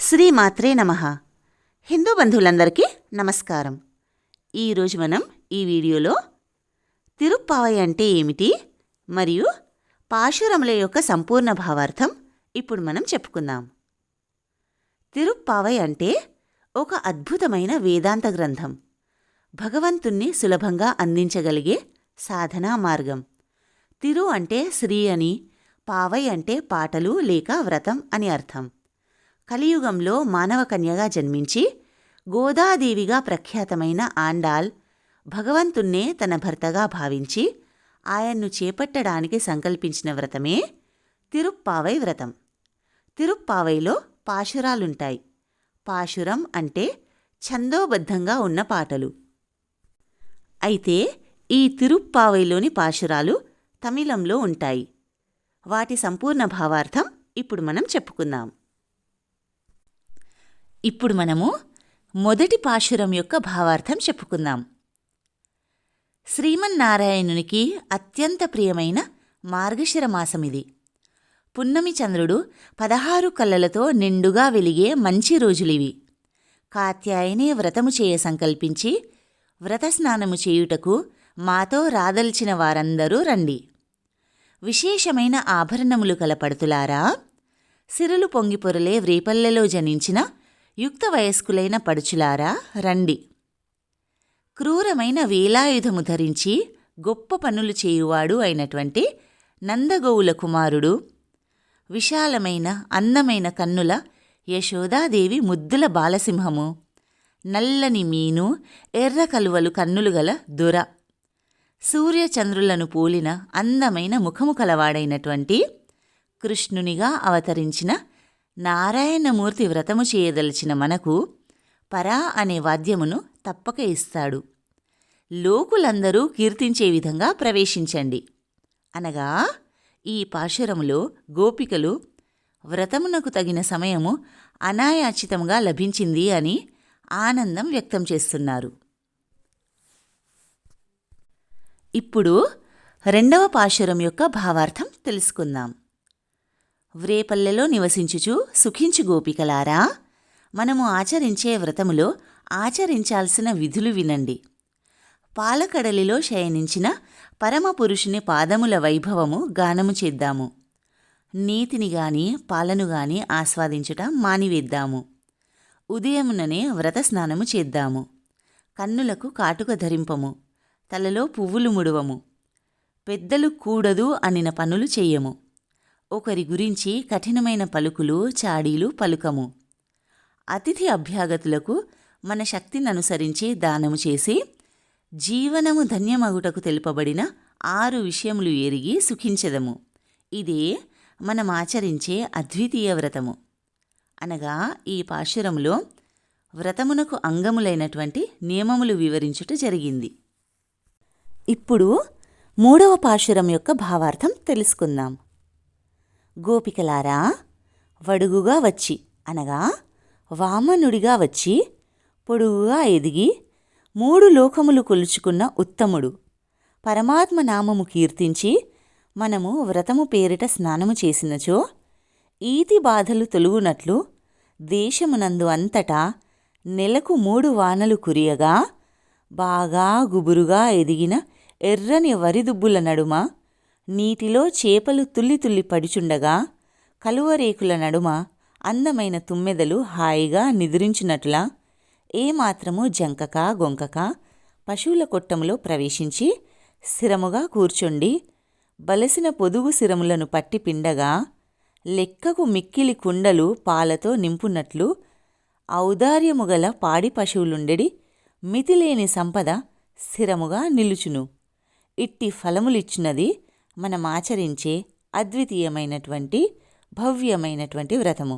శ్రీమాత్రే నమః. హిందూ బంధువులందరికీ నమస్కారం. ఈరోజు మనం ఈ వీడియోలో తిరుప్పావై అంటే ఏమిటి మరియు పాశురముల యొక్క సంపూర్ణ భావార్థం ఇప్పుడు మనం చెప్పుకుందాం. తిరుప్పావై అంటే ఒక అద్భుతమైన వేదాంత గ్రంథం. భగవంతుణ్ణి సులభంగా అందించగలిగే సాధనా మార్గం. తిరు అంటే శ్రీ అని, పావై అంటే పాటలు లేక వ్రతం అని అర్థం. కలియుగంలో మానవ కన్యగా జన్మించి గోదాదేవిగా ప్రఖ్యాతమైన ఆండాల్ భగవంతుణ్ణే తన భర్తగా భావించి ఆయన్ను చేపట్టడానికి సంకల్పించిన వ్రతమే తిరుప్పావై వ్రతం. తిరుప్పావైలో పాశురాలుంటాయి. పాశురం అంటే ఛందోబద్ధంగా ఉన్న పాటలు. అయితే ఈ తిరుప్పావైలోని పాశురాలు తమిళంలో ఉంటాయి. వాటి సంపూర్ణ భావార్థం ఇప్పుడు మనం చెప్పుకుందాం. ఇప్పుడు మనము మొదటి పాశురం యొక్క భావార్థం చెప్పుకుందాం. శ్రీమన్నారాయణునికి అత్యంత ప్రియమైన మార్గశిర మాసమిది. పున్నమి చంద్రుడు 16 కళ్ళలతో నిండుగా వెలిగే మంచి రోజులివి. కాత్యాయని వ్రతము చేయ సంకల్పించి వ్రతస్నానము చేయుటకు మాతో రాదల్చిన వారందరూ రండి. విశేషమైన ఆభరణములు కల పడుతులారా, సిరులు పొంగిపొరలే వ్రేపల్లెలో జనించిన యుక్త వయస్కులైన పడుచులారా రండి. క్రూరమైన వేలాయుధము ధరించి గొప్ప పనులు చేయువాడు అయినటువంటి నందగోవుల కుమారుడు, విశాలమైన అందమైన కన్నుల యశోదాదేవి ముద్దుల బాలసింహము, నల్లని మీను ఎర్ర కలువలు కన్నులు గల దొర, సూర్యచంద్రులను పోలిన అందమైన ముఖము కలవాడైనటువంటి కృష్ణునిగా అవతరించిన నారాయణమూర్తి వ్రతము చేయదలిచిన మనకు పరా అనే వాద్యమును తప్పక ఇస్తాడు. లోకులందరూ కీర్తించే విధంగా ప్రవేశించండి అనగా ఈ పాశురములో గోపికలు వ్రతమునకు తగిన సమయము అనాయాచితంగా లభించింది అని ఆనందం వ్యక్తం చేస్తున్నారు. ఇప్పుడు రెండవ పాశురం యొక్క భావార్థం తెలుసుకుందాం. వ్రేపల్లెలో నివసించుచు సుఖించు గోపికలారా, మనము ఆచరించే వ్రతములో ఆచరించాల్సిన విధులు వినండి. పాలకడలిలో శయనించిన పరమపురుషుని పాదముల వైభవము గానము చేద్దాము. నీతిని గాని పాలను గాని ఆస్వాదించుట మానివేద్దాము. ఉదయముననే వ్రతస్నానము చేద్దాము. కన్నులకు కాటుక ధరింపము. తలలో పువ్వులు ముడువము. పెద్దలు కూడదు అనిన పనులు చెయ్యము. ఒకరి గురించి కఠినమైన పలుకులు చాడీలు పలుకము. అతిథి అభ్యాగతులకు మన శక్తిని అనుసరించి దానము చేసి జీవనము ధన్యమగుటకు తెలుపబడిన 6 విషయములు ఎరిగి సుఖించెదము. ఇదే మనం ఆచరించే అద్వితీయ వ్రతము. అనగా ఈ పాశురములో వ్రతమునకు అంగములైనటువంటి నియమములు వివరించుట జరిగింది. ఇప్పుడు మూడవ పాశురం యొక్క భావార్థం తెలుసుకుందాం. గోపికలారా, వడుగుగా వచ్చి అనగా వామనుడిగా వచ్చి పొడుగుగా ఎదిగి 3 లోకములు కొలుచుకున్న ఉత్తముడు పరమాత్మ నామము కీర్తించి మనము వ్రతము పేరిట స్నానము చేసినచో ఈతి బాధలు తొలుగునట్లు దేశమునందు అంతటా నెలకు 3 వానలు కురియగా బాగా గుబురుగా ఎదిగిన ఎర్రని వరిదుబ్బుల నడుమ నీటిలో చేపలు తుల్లి తుల్లి పడుచుండగా కలువరేకుల నడుమ అందమైన తుమ్మెదలు హాయిగా నిద్రించునట్లా ఏమాత్రము జంకక గొంకక పశువుల కొట్టములో ప్రవేశించి స్థిరముగా కూర్చుండి బలసిన పొదుగు శిరములను పట్టి పిండగా లెక్కకు మిక్కిలి కుండలు పాలతో నింపునట్లు ఔదార్యముగల పాడి పశువులుండెడి మితిలేని సంపద స్థిరముగా నిలుచును. ఇట్టి ఫలములిచ్చున్నది మనం ఆచరించే అద్వితీయమైనటువంటి భవ్యమైనటువంటి వ్రతము.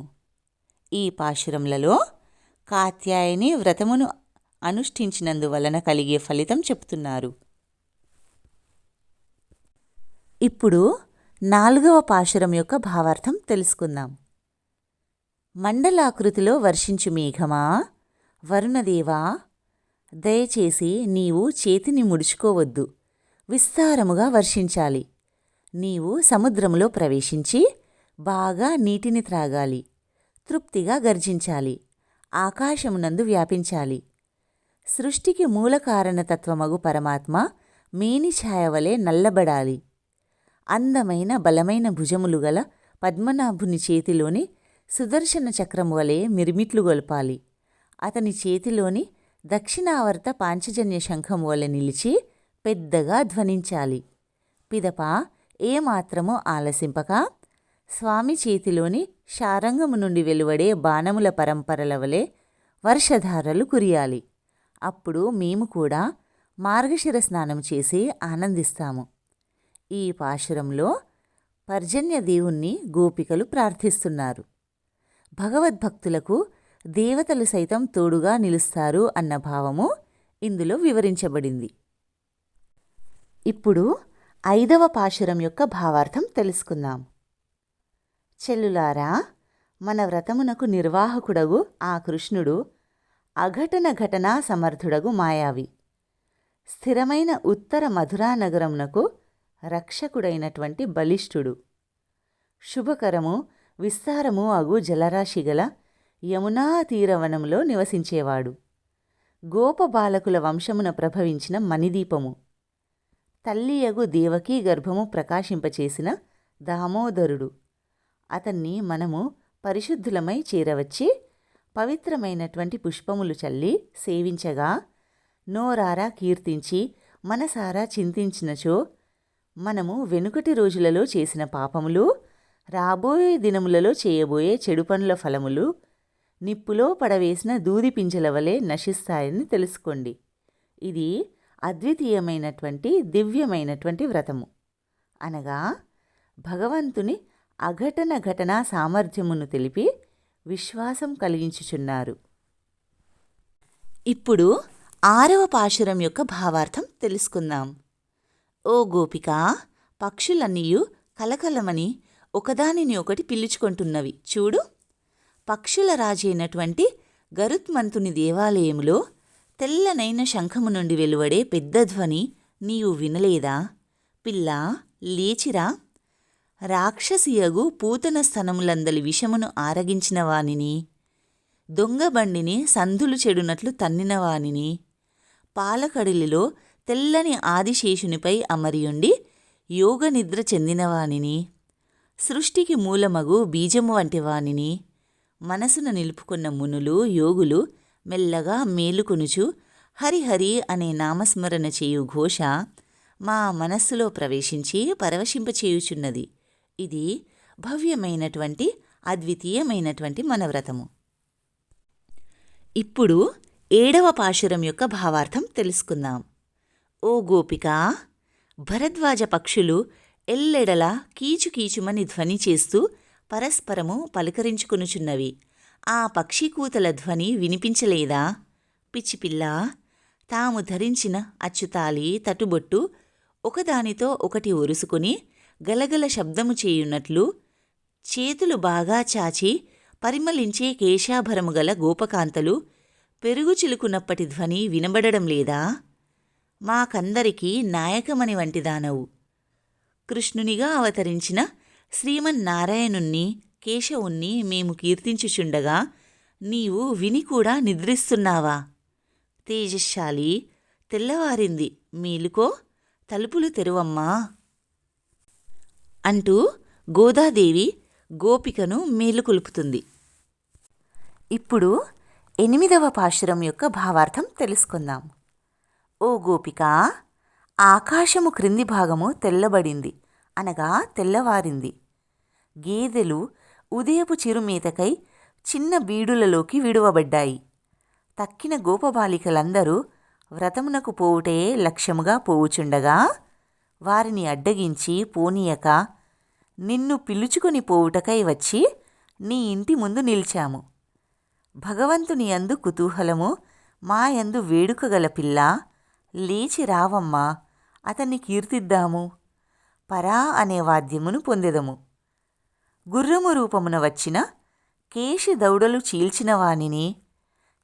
ఈ పాశురములలో కాత్యాయని వ్రతమును అనుష్ఠించినందువలన కలిగే ఫలితం చెప్తున్నారు. ఇప్పుడు 4వ పాశురం యొక్క భావార్థం తెలుసుకుందాం. మండలాకృతిలో వర్షించు మేఘమా, వరుణదేవా, దయచేసి నీవు చేతిని ముడుచుకోవద్దు, విస్తారముగా వర్షించాలి. నీవు సముద్రములో ప్రవేశించి బాగా నీటిని త్రాగాలి. తృప్తిగా గర్జించాలి. ఆకాశమునందు వ్యాపించాలి. సృష్టికి మూల కారణతత్వమగు పరమాత్మ మేని ఛాయవలే నల్లబడాలి. అందమైన బలమైన భుజములు గల పద్మనాభుని చేతిలోని సుదర్శన చక్రము వలె మిరిమిట్లు గొల్పాలి. అతని చేతిలోని దక్షిణావర్త పాంచజన్య శంఖము వలె నిలిచి పెద్దగా ధ్వనించాలి. పిదప ఏమాత్రమూ ఆలసింపక స్వామి చేతిలోని శారంగము నుండి వెలువడే బాణముల పరంపరల వలె వర్షధారలు కురియాలి. అప్పుడు మేము కూడా మార్గశిర స్నానం చేసి ఆనందిస్తాము. ఈ పాశురంలో పర్జన్య దేవుణ్ణి గోపికలు ప్రార్థిస్తున్నారు. భగవద్భక్తులకు దేవతలు సైతం తోడుగా నిలుస్తారు అన్న భావము ఇందులో వివరించబడింది. ఇప్పుడు 5వ పాశురం యొక్క భావార్థం తెలుసుకుందాం. చెల్లులారా, మన వ్రతమునకు నిర్వాహకుడగు ఆ కృష్ణుడు అఘటన ఘటనా సమర్థుడగు మాయావి. స్థిరమైన ఉత్తర మధురానగరమునకు రక్షకుడైనటువంటి బలిష్ఠుడు. శుభకరము విస్తారము అగు జలరాశిగల యమునా తీరవనంలో నివసించేవాడు. గోపబాలకుల వంశమున ప్రభవించిన మణిదీపము. తల్లియగు దేవకీ గర్భము ప్రకాశింపచేసిన దామోదరుడు. అతన్ని మనము పరిశుద్ధులమై చేరవచ్చి పవిత్రమైనటువంటి పుష్పములు చల్లి సేవించగా, నోరారా కీర్తించి మనసారా చింతించినచో మనము వెనుకటి రోజులలో చేసిన పాపములు, రాబోయే దినములలో చేయబోయే చెడు పనుల ఫలములు నిప్పులో పడవేసిన దూది పింజల వలె నశిస్తాయని తెలుసుకోండి. ఇది అద్వితీయమైనటువంటి దివ్యమైనటువంటి వ్రతము. అనగా భగవంతుని అఘటన ఘటనా సామర్థ్యమును తెలిపి విశ్వాసం కలిగించుచున్నారు. ఇప్పుడు 6వ పాశురం యొక్క భావార్థం తెలుసుకుందాం. ఓ గోపికా, పక్షులన్నీయు కలకలమని ఒకదానిని ఒకటి పిలుచుకుంటున్నవి చూడు. పక్షుల రాజైనటువంటి గరుత్మంతుని దేవాలయములో తెల్లనైన శంఖము నుండి వెలువడే పెద్ద ధ్వని నీవు వినలేదా? పిల్లా, లేచిరా. రాక్షసియగు పూతన స్తనములందలి విషమును ఆరగించిన వానిని, దొంగబండిని సందులు చెడునట్లు తన్నినవానిని, పాలకడిలిలో తెల్లని ఆదిశేషునిపై అమరియుండి యోగనిద్ర చెందినవానిని, సృష్టికి మూలమగు బీజము వంటి వానిని, మనసున నిలుపుకున్న మునులు యోగులు మెల్లగా మేలుకొనుచు హరిహరి అనే నామస్మరణ చేయు ఘోష మా మనస్సులో ప్రవేశించి పరవశింపచేయుచున్నది. ఇది భవ్యమైనటువంటి అద్వితీయమైనటువంటి మన వ్రతము. ఇప్పుడు 7వ పాశురం యొక్క భావార్థం తెలుసుకుందాం. ఓ గోపికా, భరద్వాజ పక్షులు ఎల్లెడలా కీచుకీచుమని ధ్వని చేస్తూ పరస్పరము పలకరించుకొనుచున్నవి. ఆ పక్షికూతల ధ్వని వినిపించలేదా? పిచ్చిపిల్లా, తాము ధరించిన అచ్చుతాలి తటుబొట్టు ఒకదానితో ఒకటి ఒరుసుకుని గలగల శబ్దము చేయున్నట్లు చేతులు బాగా చాచి పరిమళించే కేశాభరము గల గోపకాంతలు పెరుగు చిలుకునప్పటి ధ్వని వినబడడం లేదా? మాకందరికీ నాయకమణి వంటిదానవు. కృష్ణునిగా అవతరించిన శ్రీమన్నారాయణుణ్ణి కేశవుణ్ణి మేము కీర్తించుచుండగా నీవు విని కూడా నిద్రిస్తున్నావా? తేజశ్శాలి, తెల్లవారింది, మేలుకో, తలుపులు తెరువమ్మా అంటూ గోదాదేవి గోపికను మేలుకొలుపుతుంది. ఇప్పుడు 8వ పాశురం యొక్క భావార్థం తెలుసుకుందాం. ఓ గోపికా, ఆకాశము క్రింది భాగము తెల్లబడింది, అనగా తెల్లవారింది. గేదెలు ఉదయపు చిరుమేతకై చిన్న బీడులలోకి విడువబడ్డాయి. తక్కిన గోపబాలికలందరూ వ్రతమునకు పోవుటే లక్ష్యముగా పోవుచుండగా వారిని అడ్డగించి పోనీయక నిన్ను పిలుచుకొని పోవుటకై వచ్చి నీ ఇంటి ముందు నిలిచాము. భగవంతుని యందు కుతూహలము, మా యందు వేడుక గల పిల్ల, లేచి రావమ్మా, అతన్ని కీర్తిద్దాము, పరా అనే వాద్యమును పొందెదము. గుర్రము రూపమున వచ్చిన కేశి దౌడలు చీల్చిన వానిని,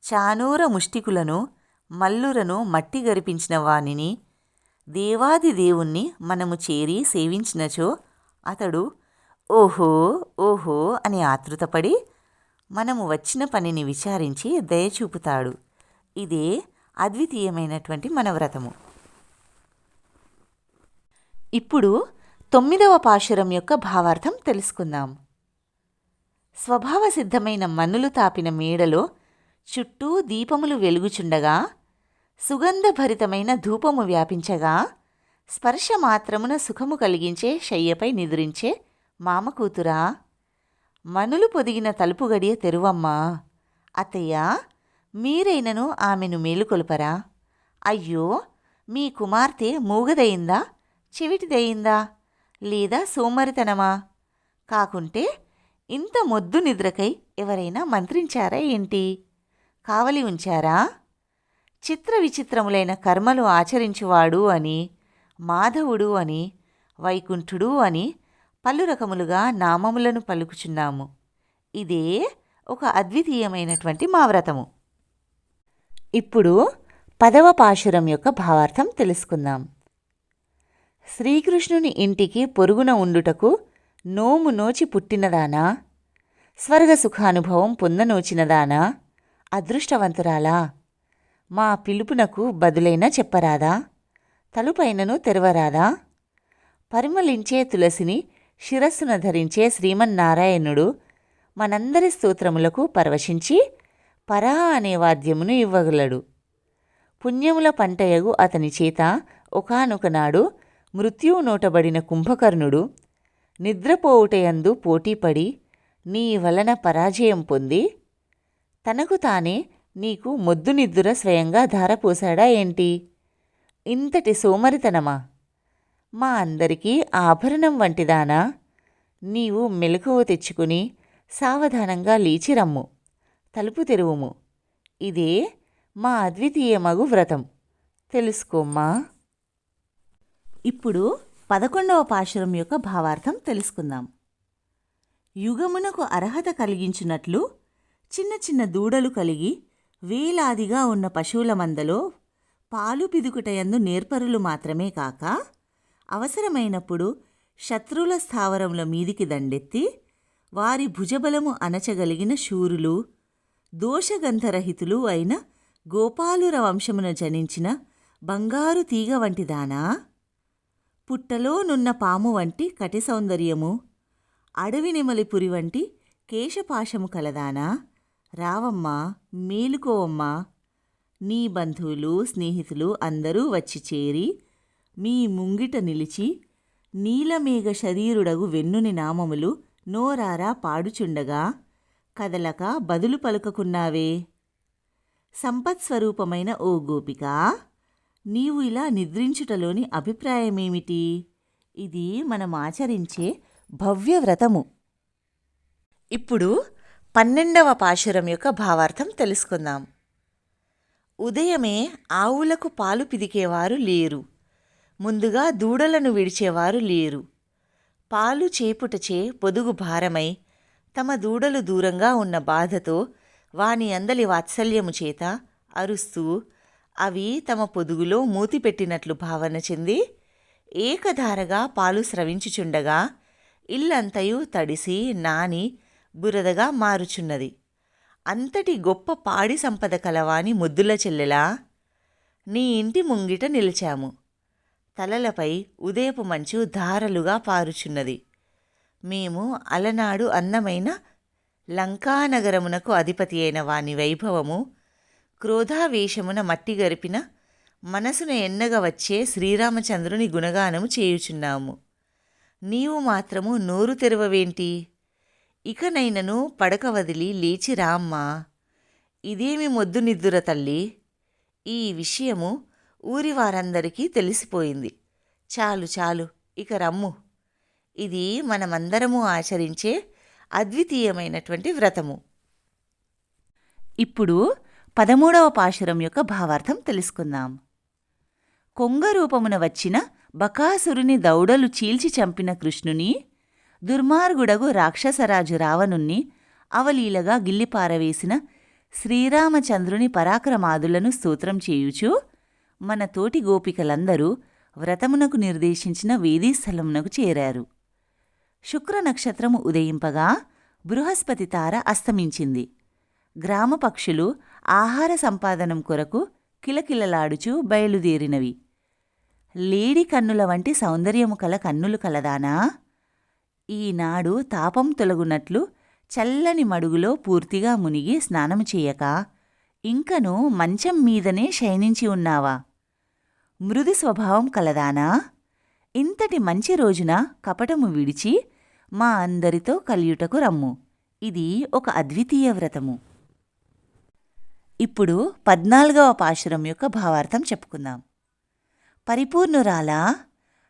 చానూర ముష్టికులను మల్లురను మట్టి గరిపించిన వానిని, దేవాది దేవుణ్ణి మనము చేరి సేవించినచో అతడు ఓహో ఓహో అని ఆతృతపడి మనము వచ్చిన పనిని విచారించి దయచూపుతాడు. ఇదే అద్వితీయమైనటువంటి మన వ్రతము. ఇప్పుడు 9వ పాశురం యొక్క భావార్థం తెలుసుకుందాం. స్వభావ సిద్ధమైన మన్నులు తాపిన మేడలో చుట్టూ దీపములు వెలుగుచుండగా, సుగంధభరితమైన ధూపము వ్యాపించగా, స్పర్శ మాత్రమున సుఖము కలిగించే శయ్యపై నిదురించే మామ కూతురా, మనులు పొదిగిన తలుపు గడియ తెరువమ్మా. అత్తయ్య, మీరైనను ఆమెను మేలుకొల్పరా? అయ్యో, మీ కుమార్తె మూగదయిందా, చెవిటిదయిందా, లేదా సోమరితనమా? కాకుంటే ఇంత మొద్దు నిద్రకై ఎవరైనా మంత్రించారా ఏంటి? కావలి ఉంచారా? చిత్ర విచిత్రములైన కర్మలు ఆచరించువాడు అని, మాధవుడు అని, వైకుంఠుడు అని పలు రకములుగా నామములను పలుకుచున్నాము. ఇదే ఒక అద్వితీయమైనటువంటి మా వ్రతము. ఇప్పుడు 10వ పాశురం యొక్క భావార్థం తెలుసుకుందాం. శ్రీకృష్ణుని ఇంటికి పొరుగున ఉండుటకు నోము నోచి పుట్టినదానా, స్వర్గ సుఖానుభవం పొందనోచినదానా, అదృష్టవంతురాలా, మా పిలుపునకు బదులైనా చెప్పరాదా, తలుపైనను తెరవరాదా? పరిమళించే తులసిని శిరస్సున ధరించే శ్రీమన్నారాయణుడు మనందరి స్తోత్రములకు పరవశించి పరా అనే వాద్యమును ఇవ్వగలడు. పుణ్యముల పంటయగు అతని చేత ఒకానొకనాడు మృత్యువు నోటబడిన కుంభకర్ణుడు నిద్రపోవుటయందు పోటీపడి నీ వలన పరాజయం పొంది తనకు తానే నీకు మొద్దు నిద్దుర స్వయంగా ధారపోశాడా ఏంటి? ఇంతటి సోమరితనమా? మా అందరికీ ఆభరణం వంటిదానా, నీవు మెలకువ తెచ్చుకుని సావధానంగా లేచిరమ్ము, తలుపు తెరువుము. ఇదే మా అద్వితీయమగు వ్రతం, తెలుసుకోమ్మా. ఇప్పుడు 11వ పాశురం యొక్క భావార్థం తెలుసుకుందాం. యుగమునకు అర్హత కలిగించున్నట్లు చిన్న చిన్న దూడలు కలిగి వేలాదిగా ఉన్న పశువుల మందలో పాలు పిదుకుటయందు నేర్పరులు మాత్రమే కాక, అవసరమైనప్పుడు శత్రువుల స్థావరముల మీదికి దండెత్తి వారి భుజబలము అణచగలిగిన శూరులు, దోషగంధరహితులు అయిన గోపాలుర వంశమున జనించిన బంగారు తీగ వంటిదానా, పుట్టలోనున్న పాము వంటి కటి సౌందర్యము, అడవి నెమలిపురి వంటి కేశపాశము కలదానా, రావమ్మా, మేలుకోవమ్మా. నీ బంధువులు స్నేహితులు అందరూ వచ్చి చేరి మీ ముంగిట నిలిచి నీలమేఘ శరీరుడగు వెన్నుని నామములు నోరారా పాడుచుండగా కదలక బదులు పలుకకున్నావే. సంపత్స్వరూపమైన ఓ గోపికా, నీవు ఇలా నిద్రించుటలోని అభిప్రాయమేమిటి? ఇది మనం ఆచరించే భవ్యవ్రతము. ఇప్పుడు 12వ పాశురం యొక్క భావార్థం తెలుసుకుందాం. ఉదయమే ఆవులకు పాలు పిదికేవారు లేరు, ముందుగా దూడలను విడిచేవారు లేరు. పాలు చేపుటచే పొదుగు భారమై తమ దూడలు దూరంగా ఉన్న బాధతో వాని అందలి వాత్సల్యము చేత అరుస్తూ అవి తమ పొదుగులో మూతిపెట్టినట్లు భావన చెంది ఏకధారగా పాలు స్రవించుచుండగా ఇల్లంతయు తడిసి నాని బురదగా మారుచున్నది. అంతటి గొప్ప పాడి సంపద కలవాని ముద్దుల చెల్లెలా, నీ ఇంటి ముంగిట నిలిచాము. తలలపై ఉదయపు మంచు ధారలుగా పారుచున్నది. మేము అలనాడు అందమైన లంకానగరమునకు అధిపతి అయిన వాని వైభవము, క్రోధావేశమున మట్టి గరిపిన మనసును ఎన్నగా వచ్చే శ్రీరామచంద్రుని గుణగానము చేయుచున్నాము. నీవు మాత్రము నోరు తెరవవేంటి? ఇకనైనను పడక వదిలి లేచి రామ్మా. ఇదేమి మొద్దు నిద్దుర తల్లి? ఈ విషయము ఊరి వారందరికీ తెలిసిపోయింది. చాలు చాలు, ఇక రమ్ము. ఇది మనమందరము ఆచరించే అద్వితీయమైనటువంటి వ్రతము. ఇప్పుడు 13వ పాశురం యొక్క భావార్థం తెలుసుకుందాం. కొంగరూపమున వచ్చిన బకాసురుని దౌడలు చీల్చి చంపిన కృష్ణుని, దుర్మార్గుడగు రాక్షసరాజు రావణుణ్ణి అవలీలగా గిల్లిపారవేసిన శ్రీరామచంద్రుని పరాక్రమాదులను స్తోత్రం చేయుచు మన తోటి గోపికలందరూ వ్రతమునకు నిర్దేశించిన వేదీస్థలమునకు చేరారు. శుక్రనక్షత్రము ఉదయింపగా బృహస్పతి తార అస్తమించింది. గ్రామ పక్షులు ఆహార సంపాదనం కొరకు కిలకిలలాడుచూ బయలుదేరినవి. లేడి కన్నుల వంటి సౌందర్యము కల కన్నులు కలదానా? ఈనాడు తాపం తొలగునట్లు చల్లని మడుగులో పూర్తిగా మునిగి స్నానము చేయక ఇంకను మంచం మీదనే శయనించి ఉన్నావా? మృదు స్వభావం కలదానా? ఇంతటి మంచి రోజున కపటము విడిచి మా అందరితో కలియుటకు రమ్ము. ఇది ఒక అద్వితీయ వ్రతము. ఇప్పుడు 14వ పాశురం యొక్క భావార్థం చెప్పుకుందాం. పరిపూర్ణురాలా,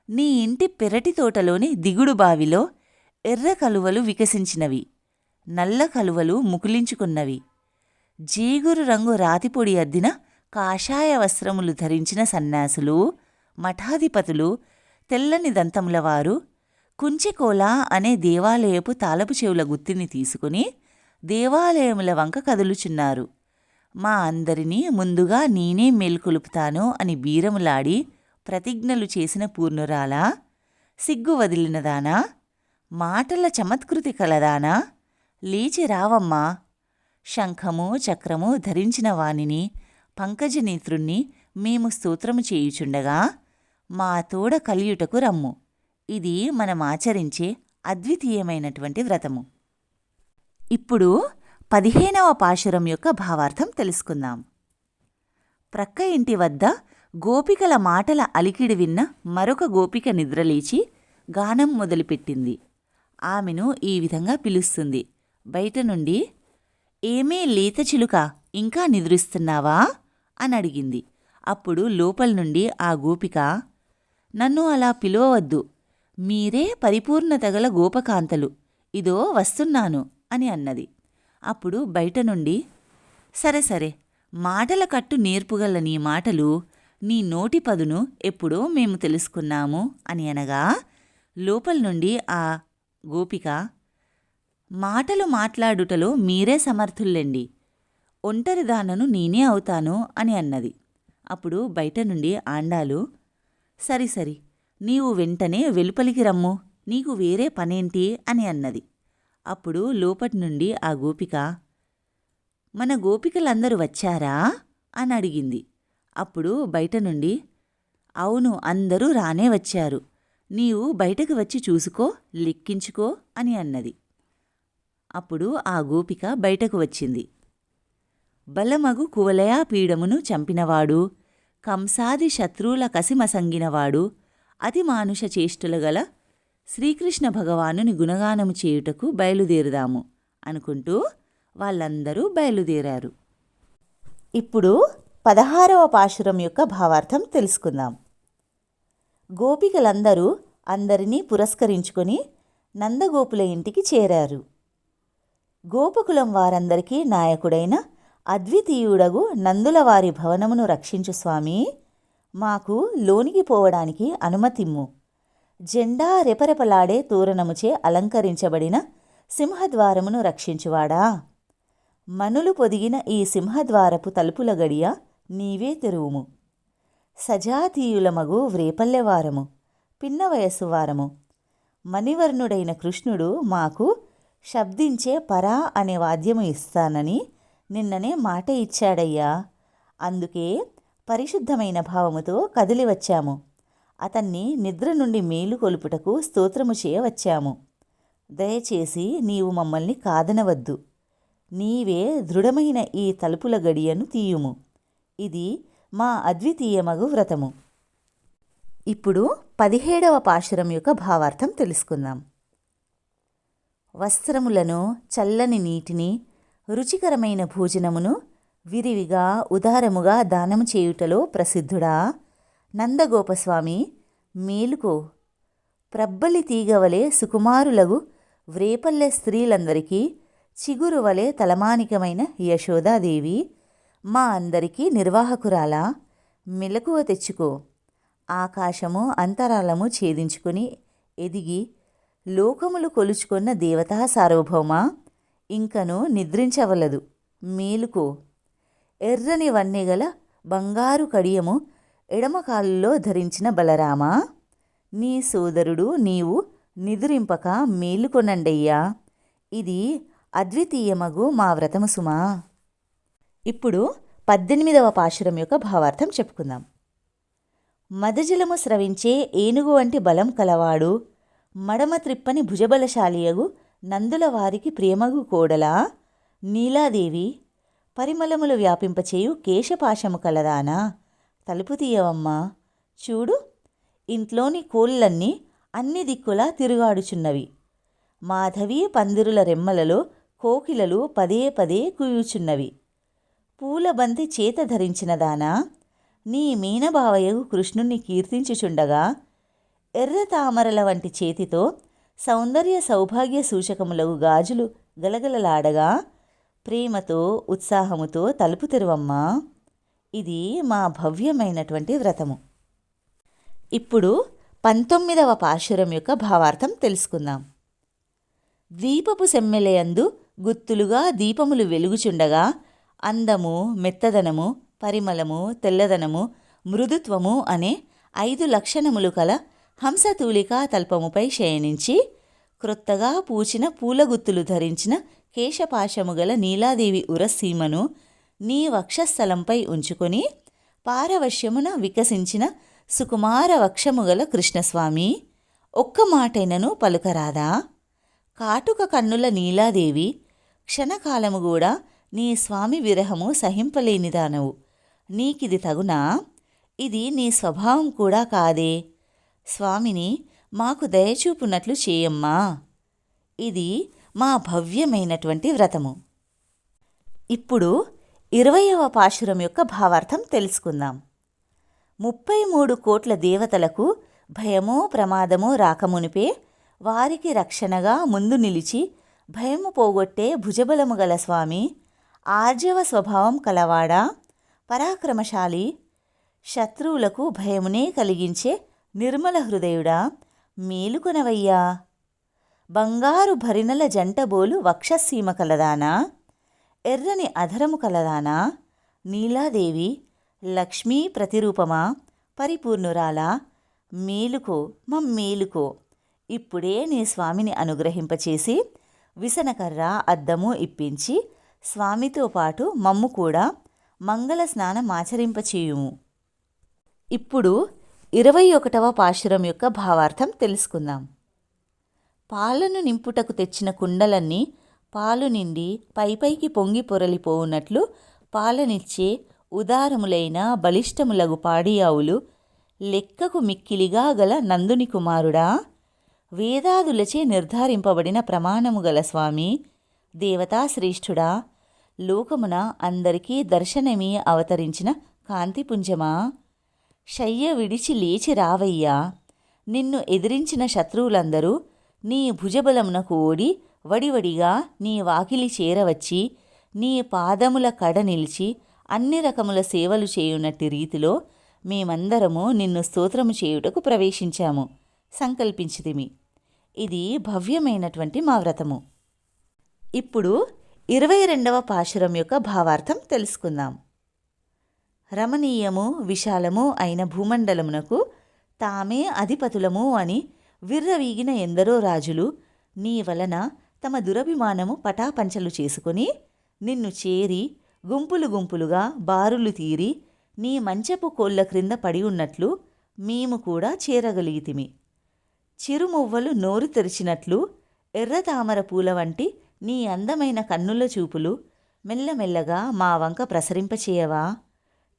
నీ ఇంటి పెరటి తోటలోని దిగుడు బావిలో ఎర్ర కలువలు వికసించినవి, నల్ల కలువలు ముకులించుకున్నవి. జీగురు రంగు రాతిపొడి అద్దిన కాషాయ వస్త్రములు ధరించిన సన్యాసులు, మఠాధిపతులు, తెల్లని దంతములవారు కుంచెకోల అనే దేవాలయపు తాలపు చెవుల గుత్తిని తీసుకుని దేవాలయముల వంక కదులుచున్నారు. మా అందరినీ ముందుగా నేనే మేల్కొలుపుతాను అని బీరములాడి ప్రతిజ్ఞలు చేసిన పూర్ణురాలా, సిగ్గు వదిలినదానా, మాటల చమత్కృతి కలదానా, లేచి రావమ్మా. శంఖము చక్రము ధరించిన వానిని పంకజనేత్రుణ్ణి మేము స్తోత్రము చేయుచుండగా మా తోడ కలియుటకు రమ్ము. ఇది మనమాచరించే అద్వితీయమైనటువంటి వ్రతము. ఇప్పుడు 15వ పాశురం యొక్క భావార్థం తెలుసుకుందాం. ప్రక్క ఇంటి వద్ద గోపికల మాటల అలికిడి విన్న మరొక గోపిక నిద్రలేచి గానం మొదలుపెట్టింది. ఆమెను ఈ విధంగా పిలుస్తుంది. బయట నుండి, ఏమే లేత చిలుక, ఇంకా నిద్రిస్తున్నావా అని అడిగింది. అప్పుడు లోపల నుండి ఆ గోపిక, నన్ను అలా పిలువవద్దు, మీరే పరిపూర్ణత గల గోపకాంతలు, ఇదో వస్తున్నాను అని అన్నది. అప్పుడు బయట నుండి, సరే సరే, మాటల కట్టు నేర్పుగల నీ మాటలు, నీ నోటి పదును ఎప్పుడో మేము తెలుసుకున్నాము అని అనగా లోపల నుండి ఆ గోపిక, మాటలు మాట్లాడుటలో మీరే సమర్థుల్లేండి, ఒంటరిదానను నేనే అవుతాను అని అన్నది. అప్పుడు బయట నుండి ఆండాలు, సరి సరి, నీవు వెంటనే వెలుపలికి రమ్ము, నీకు వేరే పనేంటి అని అన్నది. అప్పుడు లోపటి నుండి ఆ గోపిక, మన గోపికలందరూ వచ్చారా అని అడిగింది. అప్పుడు బయట నుండి, అవును, అందరూ రానే వచ్చారు, నీవు బయటకు వచ్చి చూసుకో, లెక్కించుకో అని అన్నది. అప్పుడు ఆ గోపిక బయటకు వచ్చింది. బలమగు కువలయా పీడమును చంపినవాడు, కంసాది శత్రువుల కసిమసంగినవాడు, అతి మానుష చేష్టలు గల శ్రీకృష్ణ భగవానుని గుణగానము చేయుటకు బయలుదేరుదాము అనుకుంటూ వాళ్ళందరూ బయలుదేరారు. ఇప్పుడు 16వ పాశురం యొక్క భావార్థం తెలుసుకుందాం. గోపికలందరూ అందరినీ పురస్కరించుకొని నందగోపుల ఇంటికి చేరారు. గోపకులం వారందరికీ నాయకుడైన అద్వితీయుడగు నందుల వారి భవనమును రక్షించు స్వామి, మాకు లోనికి పోవడానికి అనుమతిమ్ము. జెండా రెపరెపలాడే తోరణముచే అలంకరించబడిన సింహద్వారమును రక్షించువాడా, మనులు పొదిగిన ఈ సింహద్వారపు తలుపుల గడియ నీవే తెరువుము. సజాతీయులమగు వ్రేపల్లెవారము, పిన్న వయస్సువారము, మణివర్ణుడైన కృష్ణుడు మాకు శబ్దించే పరా అనే వాద్యము ఇస్తానని నిన్ననే మాట ఇచ్చాడయ్యా. అందుకే పరిశుద్ధమైన భావముతో కదిలి వచ్చాము. అతన్ని నిద్ర నుండి మేలు కొలుపుటకు స్తోత్రము చేయవచ్చాము. దయచేసి నీవు మమ్మల్ని కాదనవద్దు. నీవే దృఢమైన ఈ తలుపుల గడియను తీయుము. ఇది మా అద్వితీయమగు వ్రతము. ఇప్పుడు 17వ పాశురం యొక్క భావార్థం తెలుసుకుందాం. వస్త్రములను, చల్లని నీటిని, రుచికరమైన భోజనమును విరివిగా ఉదారముగా దానము చేయుటలో ప్రసిద్ధుడా నందగోపస్వామి, మేలుకో. ప్రబ్బలి తీగవలే సుకుమారులగు వ్రేపల్లె స్త్రీలందరికీ చిగురువలే తలమానికమైన యశోదాదేవి, మా అందరికీ నిర్వాహకురాలా, మెలకువ తెచ్చుకో. ఆకాశము అంతరాలము ఛేదించుకుని ఎదిగి లోకములు కొలుచుకొన్న దేవతా సార్వభౌమ, ఇంకను నిద్రించవలదు, మేలుకో. ఎర్రని వన్నెగల బంగారు కడియము ఎడమకాలులో ధరించిన బలరామా, నీ సోదరుడు నీవు నిదురింపక మేలుకొనండయ్యా. ఇది అద్వితీయమగు మా వ్రతము సుమా. ఇప్పుడు 18వ పాశురం యొక్క భావార్థం చెప్పుకుందాం. మదజలము స్రవించే ఏనుగు వంటి బలం కలవాడు, మడమ త్రిప్పని భుజబలశాలియగు నందుల వారికి ప్రియమగు కోడలా నీలాదేవి, పరిమళములు వ్యాపింపచేయు కేశపాశము కలదానా, తలుపు తీయవమ్మా. చూడు, ఇంట్లోని కోళ్ళన్నీ అన్ని దిక్కులా తిరుగాడుచున్నవి. మాధవి పందిరుల రెమ్మలలో కోకిలలు పదే పదే కూయుచున్నవి. పూలబంతి చేత ధరించిన దానా, నీ మీనబావయగు కృష్ణుణ్ణి కీర్తించుచుండగా ఎర్ర తామరల వంటి చేతితో సౌందర్య సౌభాగ్య సూచకములగు గాజులు గలగలలాడగా ప్రేమతో ఉత్సాహముతో తలుపు తెరువమ్మా. ఇది మా భవ్యమైనటువంటి వ్రతము. ఇప్పుడు 19వ పాశురం యొక్క భావార్థం తెలుసుకుందాం. దీపపు సెమ్మెలయందు గుత్తులుగా దీపములు వెలుగుచుండగా అందము, మెత్తదనము, పరిమళము, తెల్లదనము, మృదుత్వము అనే 5 లక్షణములు కల హంసతూలికా తల్పముపై శయనించి క్రొత్తగా పూచిన పూలగుత్తులు ధరించిన కేశపాశము గల నీలాదేవి ఉరసీమను నీ వక్షస్థలంపై ఉంచుకొని పారవశ్యమున వికసించిన సుకుమార వక్షము గల కృష్ణస్వామి, ఒక్క మాటైనను పలుకరాదా? కాటుక కన్నుల నీలాదేవి, క్షణకాలము కూడా నీ స్వామి విరహము సహింపలేనిదానవు. నీకిది తగునా? ఇది నీ స్వభావం కూడా కాదే. స్వామిని మాకు దయచూపునట్లు చేయమ్మా. ఇది మా భవ్యమైనటువంటి వ్రతము. ఇప్పుడు 20వ పాశురం యొక్క భావార్థం తెలుసుకుందాం. 33 కోట్ల దేవతలకు భయమో ప్రమాదమో రాకమునిపే వారికి రక్షణగా ముందు నిలిచి భయము పోగొట్టే భుజబలము గల స్వామి, ఆర్జవ స్వభావం కలవాడా, పరాక్రమశాలి, శత్రువులకు భయమునే కలిగించే నిర్మల హృదయుడా, మేలుకొనవయ్యా. బంగారు భరినల జంటబోలు వక్షసీమ కలదానా, ఎర్రని అధరము కలదానా, నీలాదేవి, లక్ష్మీ ప్రతిరూపమా, పరిపూర్ణురాలా, మేలుకో మమ్మేలుకో. ఇప్పుడే నీ స్వామిని అనుగ్రహింపచేసి విసనకర్ర అద్దము ఇప్పించి స్వామితో పాటు మమ్ము కూడా మంగళ స్నానం ఆచరింపచేయుము. ఇప్పుడు 21వ పాశురం యొక్క భావార్థం తెలుసుకుందాం. పాలను నింపుటకు తెచ్చిన కుండలన్నీ పాలు నిండి పైపైకి పొంగి పొరలిపోవునట్లు పాలనిచ్చే ఉదారములైన బలిష్టములగు పాడి ఆవులు లెక్కకు మిక్కిలిగా గల నందుని కుమారుడా, వేదాదులచే నిర్ధారింపబడిన ప్రమాణము గల స్వామి, దేవతాశ్రేష్ఠుడా, లోకమున అందరికీ దర్శనమీ అవతరించిన కాంతిపుంజమా, శయ్య విడిచి లేచి రావయ్యా. నిన్ను ఎదిరించిన శత్రువులందరూ నీ భుజబలమునకు ఓడి వడివడిగా నీ వాకిలి చేరవచ్చి నీ పాదముల కడ నిలిచి అన్ని రకముల సేవలు చేయునట్టి రీతిలో మేమందరము నిన్ను స్తోత్రము చేయుటకు ప్రవేశించాము, సంకల్పించితిమి. ఇది భవ్యమైనటువంటి మా వ్రతము. ఇప్పుడు 22వ పాశురం యొక్క భావార్థం తెలుసుకుందాం. రమణీయము విశాలము అయిన భూమండలమునకు తామే అధిపతులము అని విర్రవీగిన ఎందరో రాజులు నీ వలన తమ దురభిమానము పటాపంచలు చేసుకొని నిన్ను చేరి గుంపులు గుంపులుగా బారులు తీరి నీ మంచపు కోళ్ళ క్రింద పడి ఉన్నట్లు మేము కూడా చేరగలిగితిమి. చిరుమువ్వలు నోరు తెరిచినట్లు ఎర్ర తామర పూల వంటి నీ అందమైన కన్నుల చూపులు మెల్లమెల్లగా మా వంక ప్రసరింపచేయవా?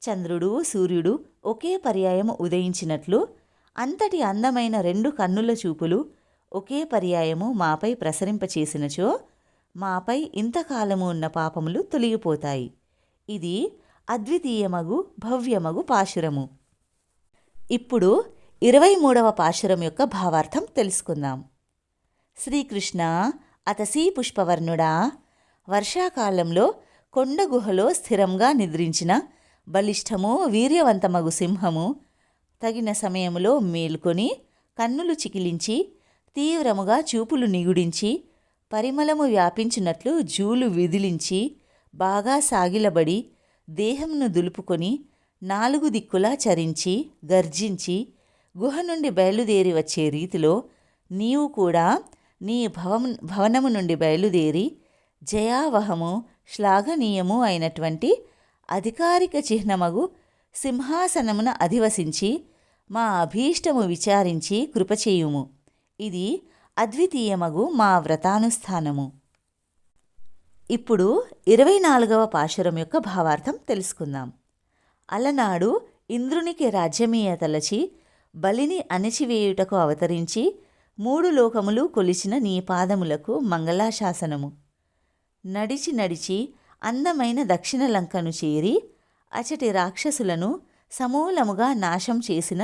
చంద్రుడు సూర్యుడు ఒకే పర్యాయము ఉదయించినట్లు అంతటి అందమైన 2 కన్నుల చూపులు ఒకే పర్యాయము మాపై ప్రసరింపచేసినచో మాపై ఇంతకాలము ఉన్న పాపములు తొలగిపోతాయి. ఇది అద్వితీయమగు భవ్యమగు పాశురము. ఇప్పుడు 23వ పాశురం యొక్క భావార్థం తెలుసుకుందాం. శ్రీకృష్ణ అతసీ పుష్పవర్ణుడా, వర్షాకాలంలో కొండ గుహలో స్థిరంగా నిద్రించిన బలిష్టము వీర్యవంతమగు సింహము తగిన సమయములో మేల్కొని కన్నులు చికిలించి తీవ్రముగా చూపులు నిగుడించి పరిమళము వ్యాపించినట్లు జూలు విదిలించి బాగా సాగిలబడి దేహమును దులుపుకొని 4 దిక్కులా చరించి గర్జించి గుహ నుండి బయలుదేరి వచ్చే రీతిలో నీవు కూడా నీ భవనము నుండి బయలుదేరి జయావహము శ్లాఘనీయము అయినటువంటి అధికారిక చిహ్నమగు సింహాసనమున అధివసించి మా అభీష్టము విచారించి కృపచేయుము. ఇది అద్వితీయమగు మా వ్రతానుష్ఠానము. ఇప్పుడు 24వ పాశురం యొక్క భావార్థం తెలుసుకుందాం. అలనాడు ఇంద్రునికి రాజ్యమీయ తలచి బలిని అణిచివేయుటకు అవతరించి 3 లోకములు కొలిచిన నీ పాదములకు మంగళాశాసనము. నడిచి నడిచి అందమైన దక్షిణ లంకను చేరి అచటి రాక్షసులను సమూలముగా నాశం చేసిన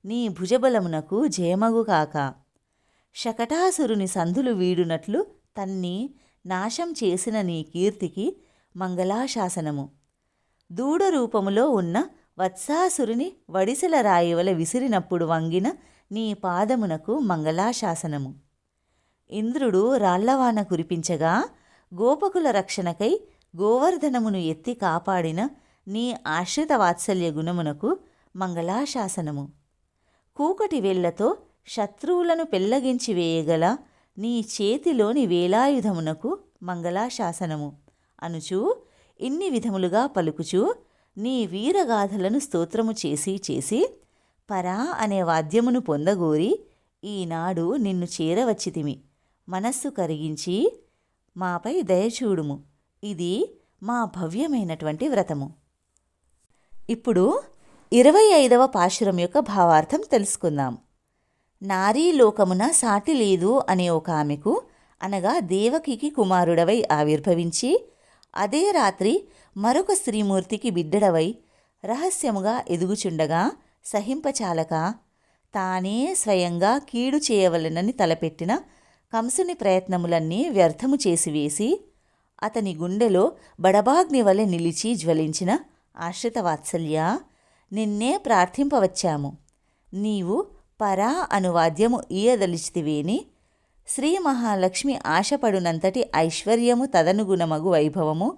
నీ భుజబలమునకు జయమగుగాక. శకటాసురుని సంధులు వీడునట్లు తన్ని నాశం చేసిన నీ కీర్తికి మంగళాశాసనము. దూడ రూపములో ఉన్న వత్సాసురుని వడిసెల రాయివల విసిరినప్పుడు వంగిన నీ పాదమునకు మంగళాశాసనము. ఇంద్రుడు రాళ్లవాన కురిపించగా గోపకుల రక్షణకై గోవర్ధనమును ఎత్తి కాపాడిన నీ ఆశ్రిత వాత్సల్య గుణమునకు మంగళాశాసనము. కూకటి వేళ్లతో శత్రువులను పెళ్లగించి వేయగల నీ చేతిలోని వేలాయుధమునకు మంగళాశాసనము అనుచు ఇన్ని విధములుగా పలుకుచు నీ వీరగాథలను స్తోత్రము చేసి చేసి పరా అనే వాద్యమును పొందగోరి ఈనాడు నిన్ను చేరవచ్చితిమి. మనస్సు కరిగించి మాపై దయచూడుము. ఇది మా భవ్యమైనటువంటి వ్రతము. ఇప్పుడు 25వ పాశురం యొక్క భావార్థం తెలుసుకుందాం. నారీలోకమున సాటి లేదు అనే ఒక ఆమెకు, అనగా దేవకికి కుమారుడవై ఆవిర్భవించి అదే రాత్రి మరొక స్త్రీమూర్తికి బిడ్డడవై రహస్యముగా ఎదుగుచుండగా సహింపచాలక తానే స్వయంగా కీడు చేయవలెనని తలపెట్టిన కంసుని ప్రయత్నములన్నీ వ్యర్థము చేసివేసి అతని గుండెలో బడబాగ్ని వలె నిలిచి జ్వలించిన ఆశ్రిత వాత్సల్య, నిన్నే ప్రార్థింపవచ్చాము. నీవు పరా అను వాద్యము ఈయదలిచితివేని శ్రీ మహాలక్ష్మి ఆశపడునంతటి ఐశ్వర్యము తదనుగుణమగు వైభవము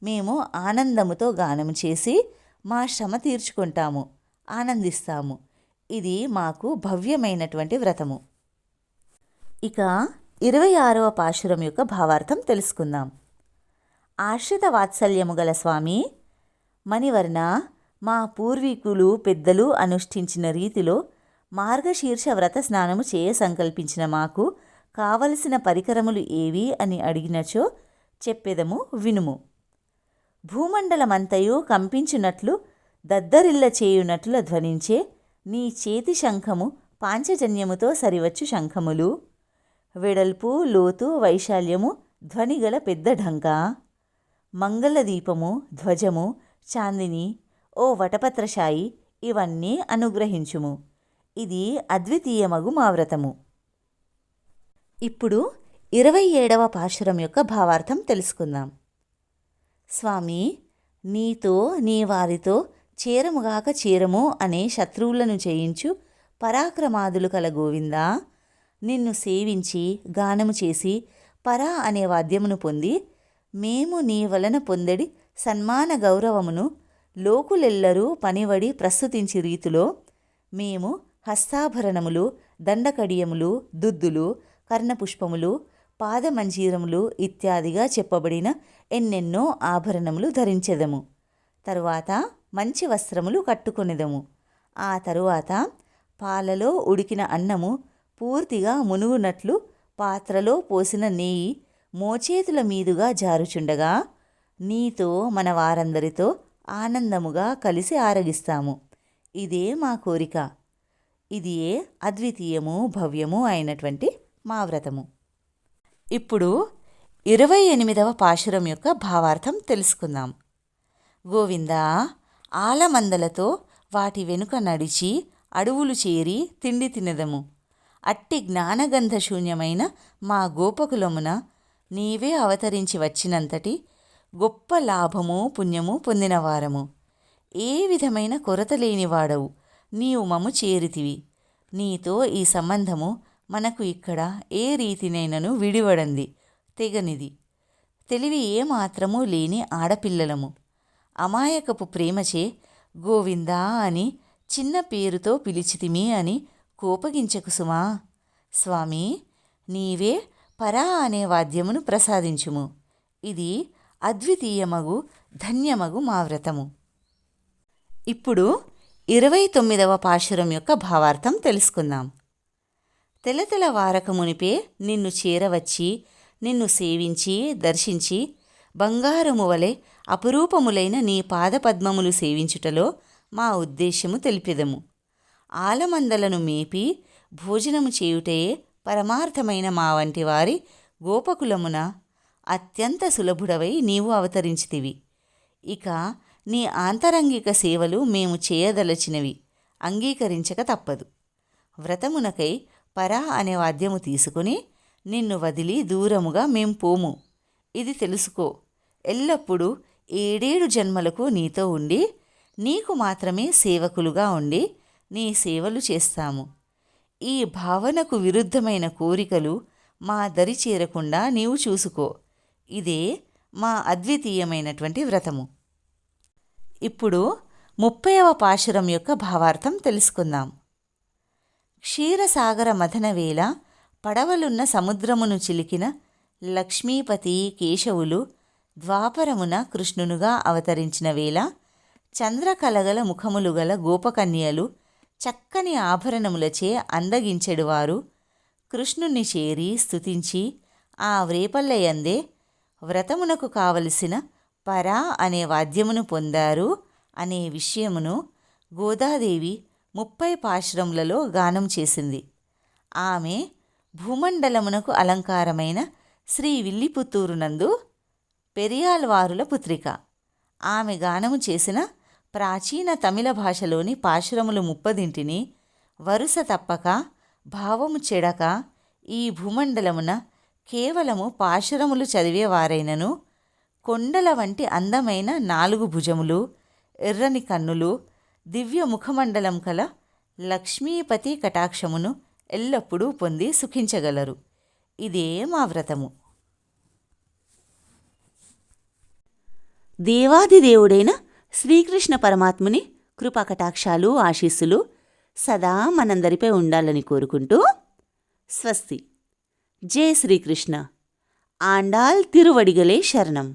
మేము ఆనందముతో గానము చేసి మా శ్రమ తీర్చుకుంటాము, ఆనందిస్తాము. ఇది మాకు భవ్యమైనటువంటి వ్రతము. ఇక 26వ పాశురం యొక్క భావార్థం తెలుసుకుందాం. ఆశ్రిత వాత్సల్యము గల స్వామి మణివర్ణ, మా పూర్వీకులు పెద్దలు అనుష్ఠించిన రీతిలో మార్గశీర్ష వ్రత స్నానము చేయ సంకల్పించిన మాకు కావలసిన పరికరములు ఏవి అని అడిగినచో చెప్పెదము వినుము. భూమండలమంతయు కంపించునట్లు దద్దరిల్ల చేయునట్లు ధ్వనించే నీ చేతి శంఖము పాంచజన్యముతో సరివచ్చు శంఖములు, వెడల్పు లోతు వైశాల్యము ధ్వనిగల పెద్ద ఢంకా, మంగళదీపము ధ్వజము చాందిని ఓ వటపత్రశాయి ఇవన్నీ అనుగ్రహించుము. ఇది అద్వితీయమగు మా వ్రతము. ఇప్పుడు 27వ పాశురం యొక్క భావార్థం తెలుసుకుందాం. స్వామి, నీతో నీ వారితో చేరముగాక చేరము అనే శత్రువులను జయించు పరాక్రమాదులు కల గోవిందా, నిన్ను సేవించి గానము చేసి పరా అనే వాద్యమును పొంది మేము నీ వలన పొందడి సన్మాన గౌరవమును లోకులెల్లరూ పనివడి ప్రస్తుతించి రీతిలో మేము హస్తాభరణములు, దండకడియములు, దుద్దులు, కర్ణపుష్పములు, పాదమంజీరములు ఇత్యాదిగా చెప్పబడిన ఎన్నెన్నో ఆభరణములు ధరించెదము. తరువాత మంచి వస్త్రములు కట్టుకొనెదము. ఆ తరువాత పాలలో ఉడికిన అన్నము పూర్తిగా మునుగునట్లు పాత్రలో పోసిన నెయ్యి మోచేతుల మీదుగా జారుచుండగా నీతో మన వారందరితో ఆనందముగా కలిసి ఆరగిస్తాము. ఇదే మా కోరిక. ఇదియే అద్వితీయము భవ్యము అయినటువంటి మా వ్రతము. ఇప్పుడు 28వ పాశురం యొక్క భావార్థం తెలుసుకుందాం. గోవిందా, ఆలమందలతో వాటి వెనుక నడిచి అడవులు చేరి తిండి తినెదము. అట్టి జ్ఞానగంధ శూన్యమైన మా గోపకులమున నీవే అవతరించి వచ్చినంతటి గొప్ప లాభము పుణ్యము పొందినవారము. ఏ విధమైన కొరత లేనివాడవు నీవు మము చేరితివి. నీతో ఈ సంబంధము మనకు ఇక్కడ ఏ రీతినైనను విడివడంది, తెగనిది. తెలివి ఏమాత్రమూ లేని ఆడపిల్లలము. అమాయకపు ప్రేమచే గోవిందా అని చిన్న పేరుతో పిలిచితిమి అని కోపగించకు సుమా. స్వామి, నీవే పరా అనే వాద్యమును ప్రసాదించుము. ఇది అద్వితీయమగు ధన్యమగు మా వ్రతము. ఇప్పుడు 29వ పాశురం యొక్క భావార్థం తెలుసుకుందాం. తెలతెల వారక మునిపే నిన్ను చేరవచ్చి నిన్ను సేవించి దర్శించి బంగారము వలె అపురూపములైన నీ పాదపద్మములు సేవించుటలో మా ఉద్దేశ్యము తెలిపెదము. ఆలమందలను మేపి భోజనము చేయుటయే పరమార్థమైన మా వంటి వారి గోపకులమున అత్యంత సులభుడవై నీవు అవతరించితివి. ఇక నీ ఆంతరంగిక సేవలు మేము చేయదలచినవి అంగీకరించక తప్పదు. వ్రతమునకై పరా అనే వాద్యము తీసుకుని నిన్ను వదిలి దూరముగా మేం పోము. ఇది తెలుసుకో. ఎల్లప్పుడూ 7 జన్మలకు నీతో ఉండి నీకు మాత్రమే సేవకులుగా ఉండి నీ సేవలు చేస్తాము. ఈ భావనకు విరుద్ధమైన కోరికలు మా దరి చేరకుండా నీవు చూసుకో. ఇదే మా అద్వితీయమైనటువంటి వ్రతము. ఇప్పుడు 30వ పాశురం యొక్క భావార్థం తెలుసుకుందాం. క్షీరసాగర మథనవేళ పడవలున్న సముద్రమును చిలికిన లక్ష్మీపతి కేశవులు ద్వాపరమున కృష్ణునుగా అవతరించిన వేళ చంద్రకలగల ముఖములు గల గోపకన్యలు చక్కని ఆభరణములచే అందగించెడువారు కృష్ణుని చేరి స్తుతించి ఆ వ్రేపల్లయందే వ్రతమునకు కావలసిన పరా అనే వాద్యమును పొందారు అనే విషయమును గోదాదేవి 30 పాశురములలో గానం చేసింది. ఆమె భూమండలమునకు అలంకారమైన శ్రీ విల్లిపుత్తూరునందు పెరియాళ్వారుల పుత్రిక. ఆమె గానము చేసిన ప్రాచీన తమిళ భాషలోని పాశురములు 30 వరుస తప్పక భావము చెడక ఈ భూమండలమున కేవలము పాశురములు చదివేవారైనను కొండల వంటి అందమైన 4 భుజములు, ఎర్రని కన్నులు, దివ్య ముఖమండలం కల లక్ష్మీపతి కటాక్షమును ఎల్లప్పుడూ పొంది సుఖించగలరు. ఇదే మా వ్రతము. దేవాదిదేవుడైన శ్రీకృష్ణ పరమాత్ముని కృపాకటాక్షాలు ఆశీస్సులు సదా మనందరిపై ఉండాలని కోరుకుంటూ స్వస్తి. జై శ్రీకృష్ణ. ఆండాల్ తిరువడిగలే శరణం.